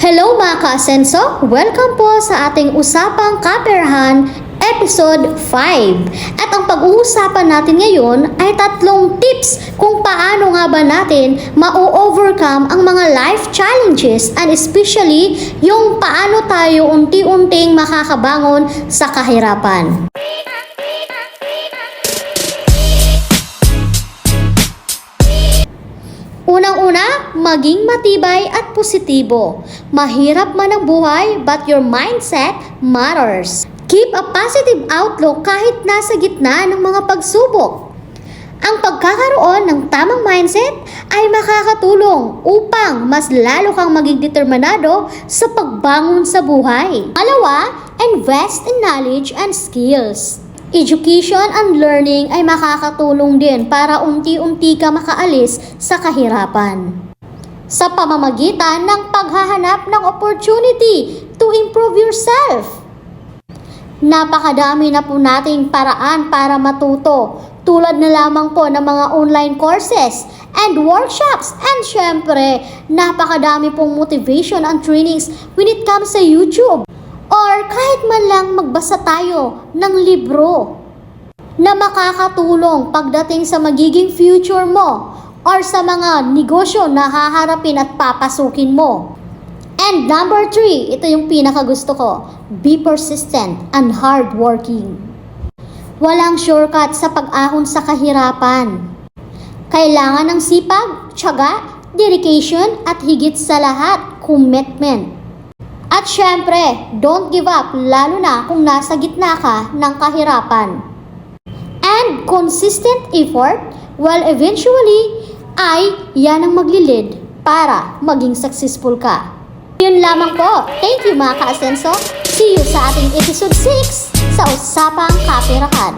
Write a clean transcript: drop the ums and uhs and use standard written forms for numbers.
Hello mga ka-asenso! Welcome po sa ating Usapang Kaperahan Episode 5. At ang pag-uusapan natin ngayon ay 3 tips kung paano nga ba natin ma-overcome ang mga life challenges and especially yung paano tayo unti-unting makakabangon sa kahirapan. Unang-una, maging matibay at positibo. Mahirap man ang buhay, but your mindset matters. Keep a positive outlook kahit nasa gitna ng mga pagsubok. Ang pagkakaroon ng tamang mindset ay makakatulong upang mas lalo kang maging determinado sa pagbangon sa buhay. Pangalawa, invest in knowledge and skills. Education and learning ay makakatulong din para unti-unti ka makaalis sa kahirapan. Sa pamamagitan ng paghahanap ng opportunity to improve yourself. Napakadami na po nating paraan para matuto, tulad na lamang po ng mga online courses and workshops, and syempre, napakadami pong motivation and trainings when it comes sa YouTube. Or kahit man lang magbasa tayo ng libro na makakatulong pagdating sa magiging future mo or sa mga negosyo na haharapin at papasukin mo. And number 3, ito yung pinakagusto ko, be persistent and hardworking. Walang shortcut sa pag-ahon sa kahirapan. Kailangan ng sipag, tiyaga, dedication at higit sa lahat, commitment. At syempre, don't give up lalo na kung nasa gitna ka ng kahirapan. And consistent effort, well eventually, ay yan ang maglilid para maging successful ka. Yun lamang po. Thank you mga ka-asenso. See you sa ating episode 6 sa Usapang Kaperahan.